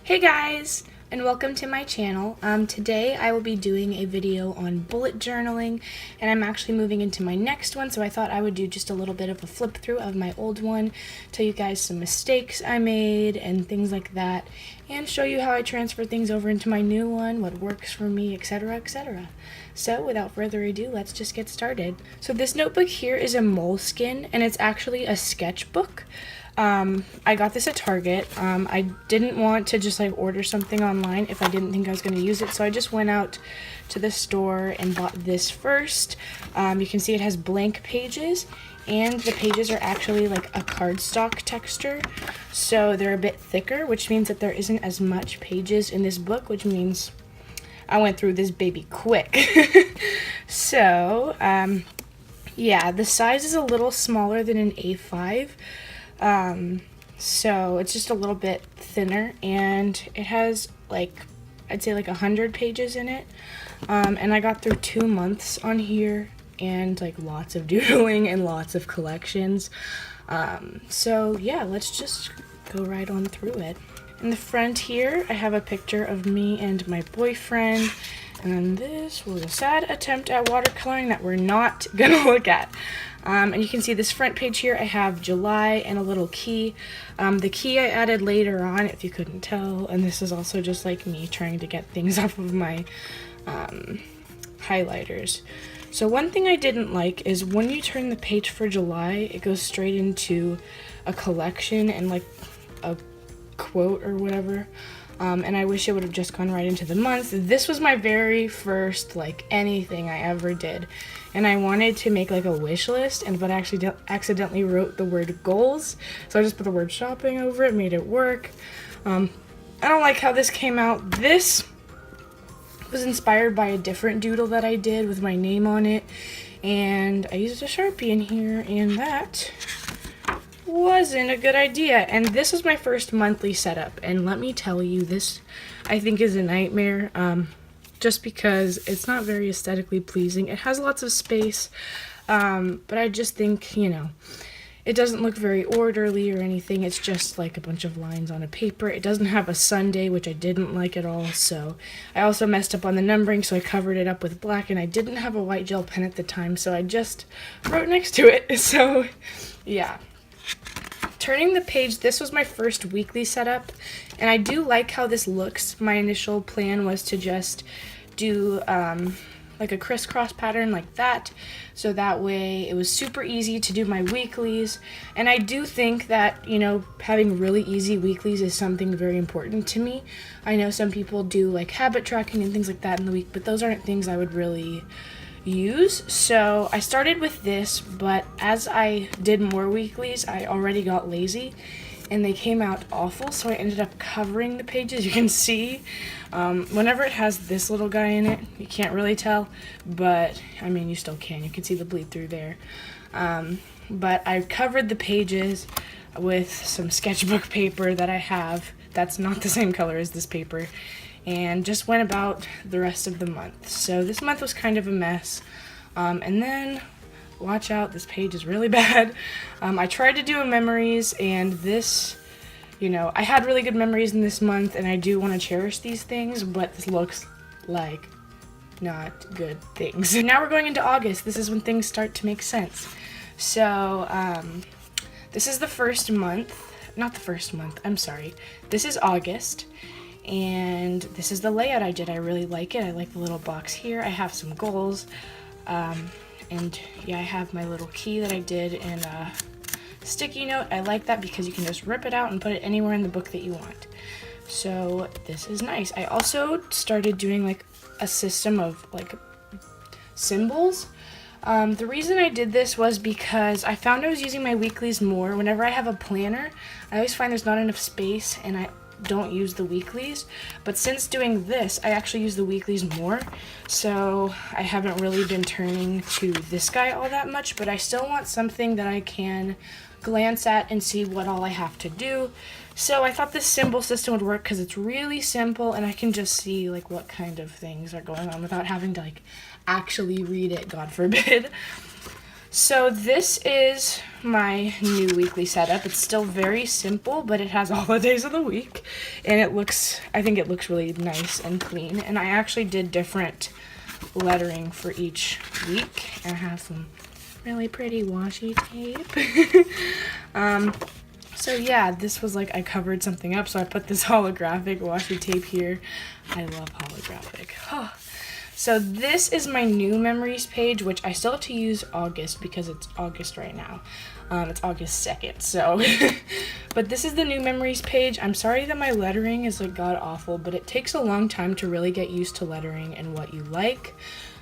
Hey guys, and welcome to my channel. Today I will be doing a video on bullet journaling, and I'm actually moving into my next one, so I thought I would do just a little bit of a flip through of my old one, tell you guys some mistakes I made and things like that, and show you how I transfer things over into my new one, what works for me, etc, etc. So without further ado, let's just get started. So this notebook here is a moleskin, and it's actually a sketchbook. I got this at Target. I didn't want to just like order something online if I didn't think I was going to use it, so I just went out to the store and bought this first. You can see it has blank pages, and the pages are actually like a cardstock texture, so they're a bit thicker, which means that there isn't as much pages in this book, which means I went through this baby quick. So, yeah, the size is a little smaller than an A5. So it's just a little bit thinner, and it has like, I'd say like 100 pages in it. And I got through 2 months on here, and like lots of doodling and lots of collections. So yeah, let's just go right on through it. In the front here, I have a picture of me and my boyfriend, and then this was a sad attempt at watercoloring that we're not gonna look at. And you can see this front page here, I have July and a little key. The key I added later on, if you couldn't tell, and this is also just like me trying to get things off of my highlighters. So one thing I didn't like is when you turn the page for July, it goes straight into a collection and like a quote or whatever. And I wish it would have just gone right into the months. This was my very first like anything I ever did, and I wanted to make like a wish list, but I actually accidentally wrote the word goals, so I just put the word shopping over it, made it work. I don't like how this came out. This was inspired by a different doodle that I did with my name on it, and I used a Sharpie in here, and that wasn't a good idea. And this was my first monthly setup, and let me tell you, this I think is a nightmare, just because it's not very aesthetically pleasing. It has lots of space, but I just think, you know, it doesn't look very orderly or anything. It's just like a bunch of lines on a paper. It doesn't have a Sunday, which I didn't like at all. So I also messed up on the numbering, so I covered it up with black, and I didn't have a white gel pen at the time, so I just wrote next to it. So yeah. Turning the page, this was my first weekly setup, and I do like how this looks. My initial plan was to just do like a crisscross pattern like that, so that way it was super easy to do my weeklies. And I do think that, you know, having really easy weeklies is something very important to me. I know some people do like habit tracking and things like that in the week, but those aren't things I would really use. So I started with this, but as I did more weeklies, I already got lazy and they came out awful, so I ended up covering the pages. You can see whenever it has this little guy in it, you can't really tell, but I mean, you still can. You can see the bleed through there. But I covered the pages with some sketchbook paper that I have that's not the same color as this paper, and just went about the rest of the month. So this month was kind of a mess. And then, watch out, this page is really bad. I tried to do a memories, and this, you know, I had really good memories in this month, and I do want to cherish these things, but this looks like not good things. Now we're going into August. This is when things start to make sense. So, this is the first month. Not the first month, I'm sorry. This is August. And this is the layout I did. I really like it. I like the little box here. I have some goals. And yeah, I have my little key that I did in a sticky note. I like that because you can just rip it out and put it anywhere in the book that you want. So this is nice. I also started doing like a system of like symbols. The reason I did this was because I found I was using my weeklies more. Whenever I have a planner, I always find there's not enough space, and I don't use the weeklies. But since doing this, I actually use the weeklies more, so I haven't really been turning to this guy all that much, but I still want something that I can glance at and see what all I have to do. So I thought this symbol system would work because it's really simple, and I can just see like what kind of things are going on without having to like actually read it, God forbid. So this is my new weekly setup. It's still very simple, but it has all the days of the week, and I think it looks really nice and clean. And I actually did different lettering for each week, and I have some really pretty washi tape. So yeah, this was like I covered something up, so I put this holographic washi tape here. I love holographic. Oh. So this is my new memories page, which I still have to use August because it's August right now. It's August 2nd, so. But this is the new memories page. I'm sorry that my lettering is like god awful, but it takes a long time to really get used to lettering and what you like.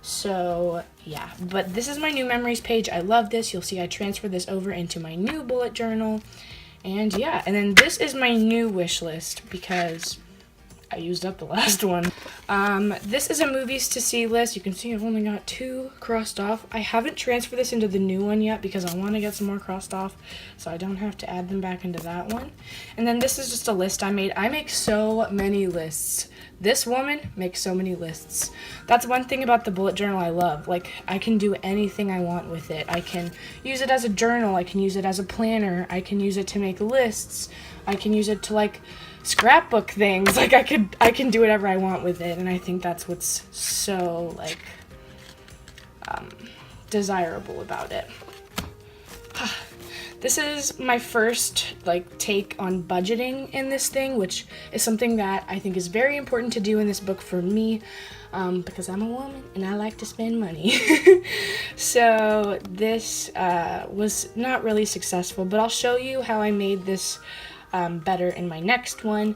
So yeah, but this is my new memories page. I love this. You'll see I transferred this over into my new bullet journal. And yeah, and then this is my new wish list because I used up the last one. This is a movies to see list. You can see I've only got 2 crossed off. I haven't transferred this into the new one yet because I want to get some more crossed off so I don't have to add them back into that one. And then this is just a list I made. I make so many lists. This woman makes so many lists. That's one thing about the bullet journal I love. Like, I can do anything I want with it. I can use it as a journal. I can use it as a planner. I can use it to make lists. I can use it to, like, scrapbook things. Like, I can do whatever I want with it, and I think that's what's so, like, desirable about it. This is my first, like, take on budgeting in this thing, which is something that I think is very important to do in this book for me, because I'm a woman and I like to spend money. So this was not really successful, but I'll show you how I made this better in my next one.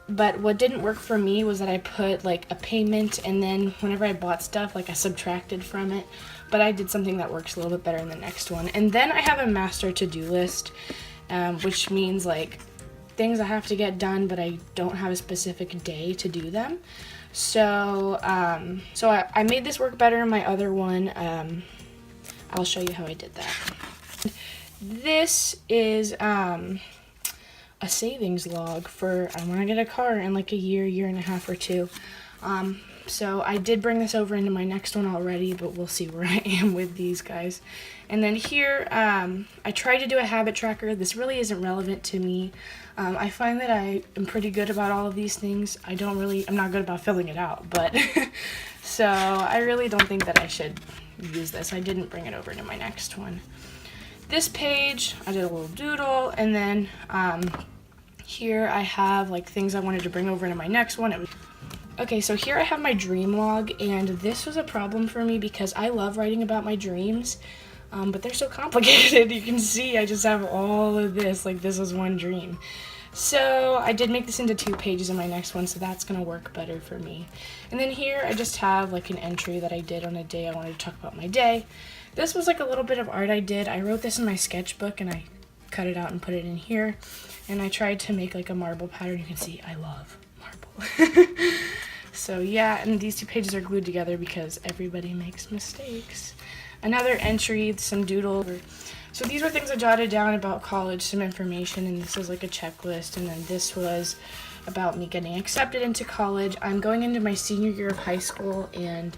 But what didn't work for me was that I put like a payment, and then whenever I bought stuff, like I subtracted from it. But I did something that works a little bit better in the next one. And then I have a master to-do list, which means like things I have to get done, but I don't have a specific day to do them. So I made this work better in my other one. I'll show you how I did that. This is a savings log for I want to get a car in like a year and a half or 2. So I did bring this over into my next one already, but we'll see where I am with these guys. And then here, I tried to do a habit tracker. This really isn't relevant to me. I find that I am pretty good about all of these things. I'm not good about filling it out, but so I really don't think that I should use this. I didn't bring it over into my next one. This page, I did a little doodle, and then here I have like things I wanted to bring over into my next one. Okay, so here I have my dream log, and this was a problem for me because I love writing about my dreams, but they're so complicated. You can see I just have all of this, like this was one dream. So I did make this into 2 pages in my next one, so that's gonna work better for me. And then here I just have like an entry that I did on a day I wanted to talk about my day. This was like a little bit of art I did. I wrote this in my sketchbook and I cut it out and put it in here. And I tried to make like a marble pattern. You can see I love marble. So yeah, and these 2 pages are glued together because everybody makes mistakes. Another entry, some doodle. So these were things I jotted down about college, some information, and this is like a checklist. And then this was about me getting accepted into college. I'm going into my senior year of high school, and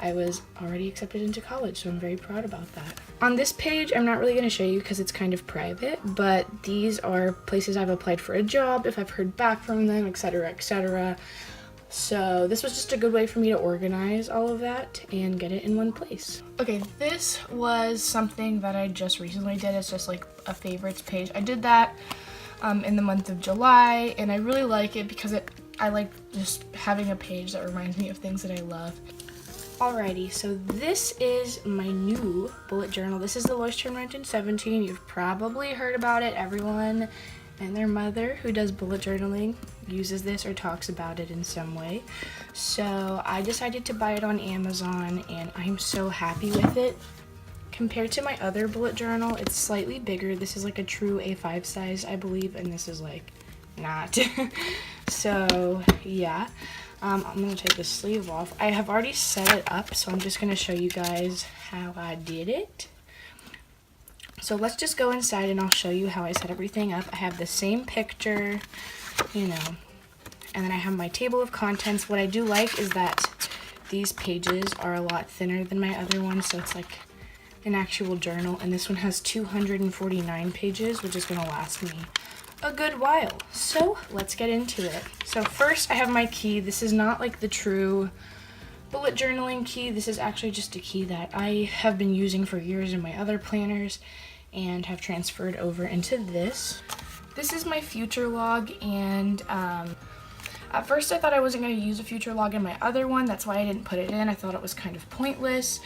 I was already accepted into college, so I'm very proud about that. On this page, I'm not really going to show you because it's kind of private, but these are places I've applied for a job, if I've heard back from them, etc., etc. So this was just a good way for me to organize all of that and get it in one place. Okay, this was something that I just recently did. It's just like a favorites page. I did that in the month of July, and I really like it because I like just having a page that reminds me of things that I love. Alrighty, so this is my new bullet journal. This is the Lois Turn 1917. You've probably heard about it. Everyone and their mother who does bullet journaling uses this or talks about it in some way. So I decided to buy it on Amazon, and I'm so happy with it. Compared to my other bullet journal, it's slightly bigger. This is like a true A5 size, I believe, and this is like not. So yeah, I'm gonna take the sleeve off. I have already set it up, so I'm just gonna show you guys how I did it. So let's just go inside and I'll show you how I set everything up. I have the same picture, you know, and then I have my table of contents. What I do like is that these pages are a lot thinner than my other ones, so it's like an actual journal, and this one has 249 pages, which is going to last me a good while. So let's get into it. So first I have my key. This is not like the true bullet journaling key. This is actually just a key that I have been using for years in my other planners and have transferred over into this. This is my future log, and at first I thought I wasn't going to use a future log in my other one. That's why I didn't put it in. I thought it was kind of pointless,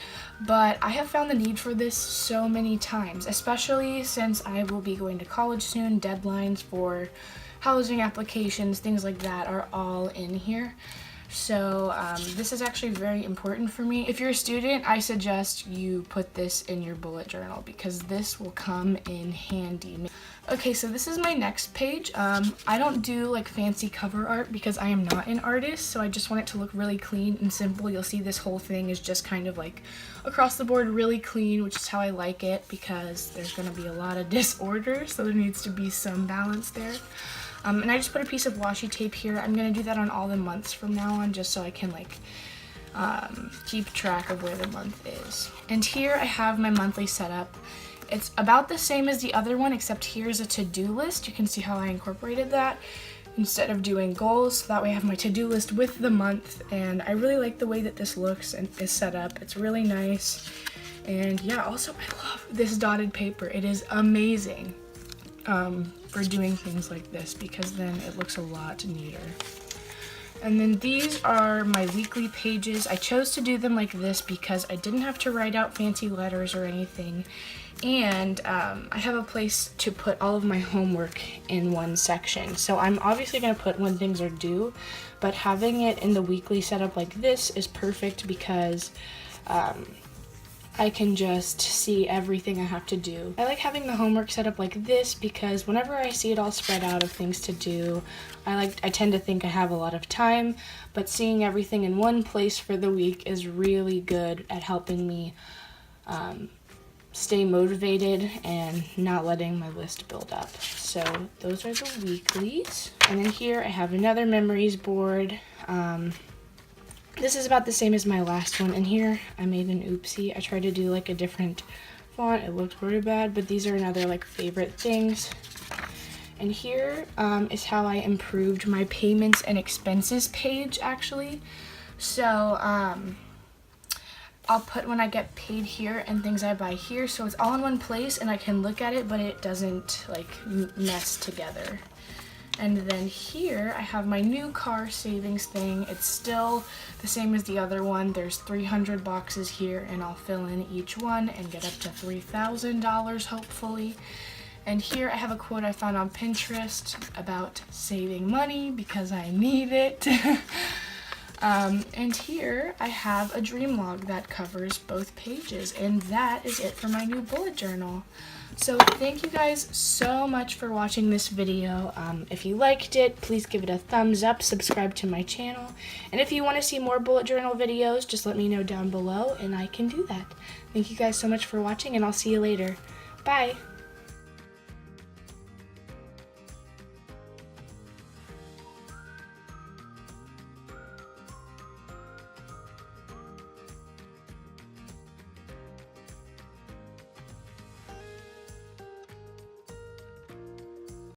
but I have found the need for this so many times, especially since I will be going to college soon. Deadlines for housing applications, things like that are all in here. So this is actually very important for me. If you're a student, I suggest you put this in your bullet journal because this will come in handy. Okay, so this is my next page. I don't do like fancy cover art because I am not an artist, so I just want it to look really clean and simple. You'll see this whole thing is just kind of like across the board really clean, which is how I like it because there's going to be a lot of disorder, so there needs to be some balance there. And I just put a piece of washi tape here. I'm going to do that on all the months from now on just so I can like keep track of where the month is. And here I have my monthly setup. It's about the same as the other one, except here's a to-do list. You can see how I incorporated that instead of doing goals. So that way I have my to-do list with the month, and I really like the way that this looks and is set up. It's really nice. And yeah, also I love this dotted paper. It is amazing for doing things like this because then it looks a lot neater. And then these are my weekly pages. I chose to do them like this because I didn't have to write out fancy letters or anything. And I have a place to put all of my homework in one section. So I'm obviously going to put when things are due, but having it in the weekly setup like this is perfect because I can just see everything I have to do. I like having the homework set up like this because whenever I see it all spread out of things to do, I tend to think I have a lot of time, but seeing everything in one place for the week is really good at helping me stay motivated and not letting my list build up. So those are the weeklies. And then here I have another memories board. This is about the same as my last one, and here I made an oopsie. I tried to do like a different font. It looked pretty bad, but these are another like favorite things. And here is how I improved my payments and expenses page actually. So I'll put when I get paid here and things I buy here, so it's all in one place and I can look at it, but it doesn't like mess together. And then here I have my new car savings thing. It's still the same as the other one. There's 300 boxes here and I'll fill in each one and get up to $3,000 hopefully. And here I have a quote I found on Pinterest about saving money because I need it. And here I have a dream log that covers both pages, and that is it for my new bullet journal. So thank you guys so much for watching this video. If you liked it, please give it a thumbs up, subscribe to my channel, and if you want to see more bullet journal videos, just let me know down below and I can do that. Thank you guys so much for watching, and I'll see you later. Bye!